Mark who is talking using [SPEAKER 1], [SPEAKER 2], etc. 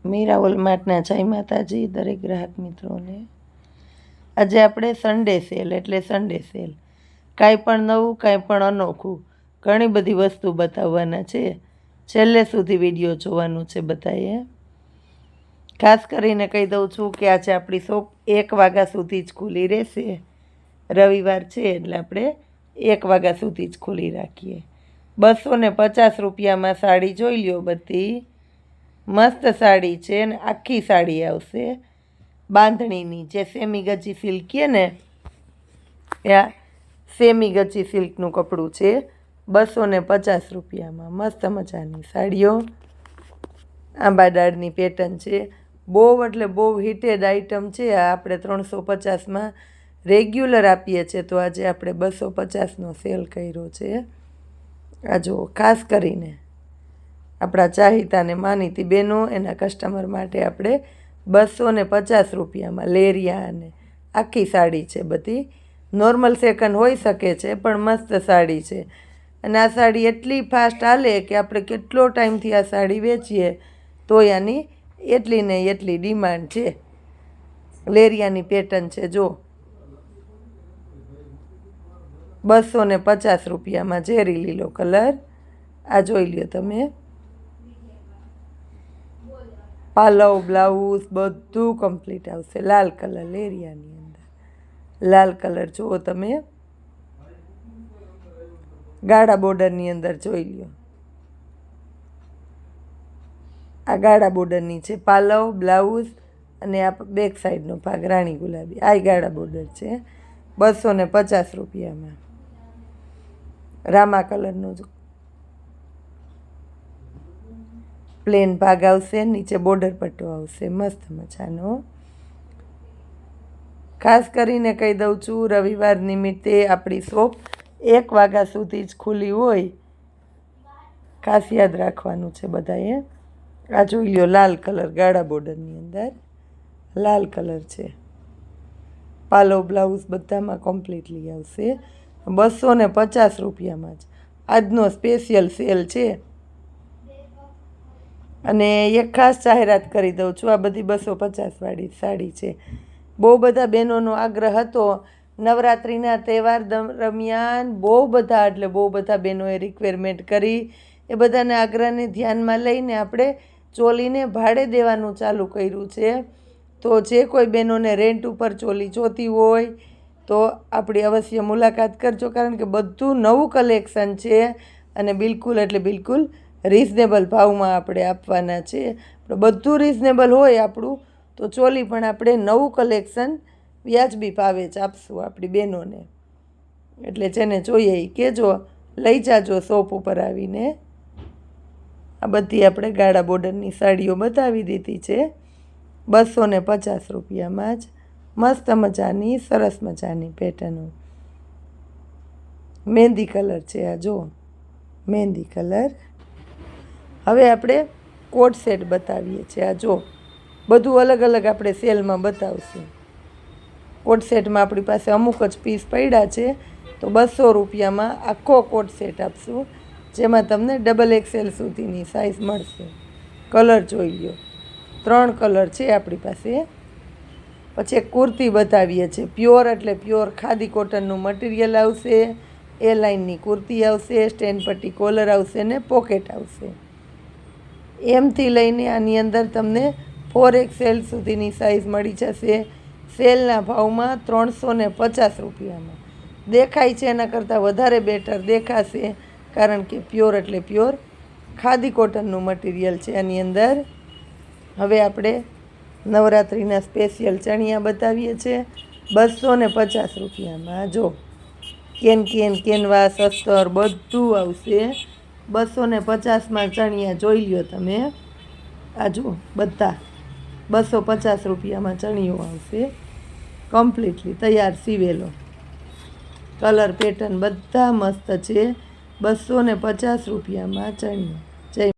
[SPEAKER 1] મીરા વોલમાર્ટના જય માતાજી દરેક ગ્રાહક મિત્રોને। આજે આપણે સન્ડે સેલ એટલે સન્ડે સેલ, કાંઈ પણ નવું કાંઈ પણ અનોખું ઘણી બધી વસ્તુ બતાવવાના છે। છેલ્લે સુધી વિડીયો જોવાનું છે બધાએ। ખાસ કરીને કહી દઉં છું કે આજે આપણી શોપ 1 વાગ્યા સુધી જ ખુલ્લી રહેશે। રવિવાર છે એટલે આપણે 1 વાગ્યા સુધી જ ખુલ્લી રાખીએ। 250 રૂપિયામાં સાડી જોઈ લ્યો, બધી મસ્ત સાડી છે ને આખી સાડી આવશે બાંધણીની, જે સેમી ગજી સિલ્ક કહે ને એ સેમી ગજી સિલ્કનું કપડું છે। 250 રૂપિયામાં મસ્ત મજાની સાડીઓ, આંબા ડાળની પેટર્ન છે। બહુ એટલે બહુ હિટેડ આઇટમ છે આ। આપણે 350માં રેગ્યુલર આપીએ છીએ, તો આજે આપણે 250નો સેલ કર્યો છે। આ જુઓ, ખાસ કરીને આપણા ચાહિતાને માનીતી બહેનો એના કસ્ટમર માટે આપણે 250 રૂપિયામાં લેરિયા અને આખી સાડી છે। બધી નોર્મલ સેકન્ડ હોઈ શકે છે પણ મસ્ત સાડી છે। અને આ સાડી એટલી ફાસ્ટ હાલે કે આપણે કેટલો ટાઈમથી આ સાડી વેચીએ તોય આની એટલી ને એટલી ડિમાન્ડ છે। લેરિયાની પેટર્ન છે જો, 250 રૂપિયામાં ઝેરી લીલો કલર। આ જોઈ લ્યો તમે, પાલવ બ્લાઉઝ બધું કમ્પ્લીટ આવશે। લાલ કલર લેરિયાની અંદર, લાલ કલર જુઓ તમે, ગાળા બોર્ડરની અંદર જોઈ લ્યો। આ ગાળા બોર્ડરની છે, પાલવ બ્લાઉઝ અને આ બેક સાઈડનો ભાગ રાણી ગુલાબી, આ ગાળા બોર્ડર છે। 250 રૂપિયામાં રામા કલરનો પ્લેન ભાગ આવશે, નીચે બોર્ડર પટ્ટો આવશે મસ્ત મજાનો। ખાસ કરીને કહી દઉં છું, રવિવાર નિમિત્તે આપણી શોપ 1 વાગ્યા સુધી જ ખુલ્લી હોય, ખાસ યાદ રાખવાનું છે બધાએ। આ જોઈ લ્યો, લાલ કલર ગાળા બોર્ડરની અંદર લાલ કલર છે। પાલવ બ્લાઉઝ બધામાં કમ્પ્લીટલી આવશે। 250 રૂપિયામાં જ આજનો સ્પેશિયલ સેલ છે। અને એક ખાસ જાહેરાત કરી દઉં છું, આ બધી 250વાળી સાડી છે। બહુ બધા બહેનોનો આગ્રહ હતો, નવરાત્રિના તહેવાર દરમિયાન બહુ બધા એટલે બહુ બધા બહેનોએ રિક્વાયરમેન્ટ કરી। એ બધાને આગ્રહને ધ્યાનમાં લઈને આપણે ચોલીને ભાડે દેવાનું ચાલુ કર્યું છે। તો જે કોઈ બહેનોને રેન્ટ ઉપર ચોલી જોતી હોય તો આપણી અવશ્ય મુલાકાત કરજો, કારણ કે બધું નવું કલેક્શન છે અને બિલકુલ એટલે બિલકુલ રિઝનેબલ ભાવમાં આપણે આપવાના છે। બધું રિઝનેબલ હોય આપણું, તો ચોલી પણ આપણે નવું કલેક્શન વ્યાજબી ભાવે જ આપશું આપણી બહેનોને। એટલે જેને જોઈએ એ કહેજો, લઈ જાજો શોપ ઉપર આવીને। આ બધી આપણે ગાળા બોર્ડરની સાડીઓ બતાવી દીધી છે 250 રૂપિયામાં જ, મસ્ત મજાની સરસ મજાની પેટર્નો। મહેંદી કલર છે આ જો, મહેંદી કલર। હવે આપણે કોટ સેટ બતાવીએ છીએ। આ જો, બધું અલગ અલગ આપણે સેલમાં બતાવશું। કોટ સેટમાં આપણી પાસે અમુક જ પીસ પડ્યા છે, તો 200 રૂપિયામાં આખો કોટ સેટ આપશું, જેમાં તમને XXL સુધીની સાઇઝ મળશે। કલર જોઈ લ્યો, 3 કલર છે આપણી પાસે। પછી એક કુર્તી બતાવીએ છીએ, પ્યોર એટલે પ્યોર ખાદી કોટનનું મટીરિયલ આવશે। એ લાઇનની કુર્તી આવશે, સ્ટેન પટ્ટી કોલર આવશે ને પોકેટ આવશે। એમથી લઈને આની અંદર તમને 4XL સુધીની સાઇઝ મળી જશે સેલના ભાવમાં 350 રૂપિયામાં। દેખાય છે એના કરતાં વધારે બેટર દેખાશે, કારણ કે પ્યોર એટલે પ્યોર ખાદી કોટનનું મટીરિયલ છે આની અંદર। હવે આપણે નવરાત્રિના સ્પેશિયલ ચણિયા બતાવીએ છીએ 250 રૂપિયામાં। જો, કેનવાસ અસ્તર બધું આવશે। 250માં ચણિયા જોઈ લ્યો તમે। આ જુઓ, બધા 250 રૂપિયામાં ચણિયો આવશે, કમ્પ્લીટલી તૈયાર સીવેલો। કલર પેટર્ન બધા મસ્ત છે। 250 રૂપિયામાં ચણિયો।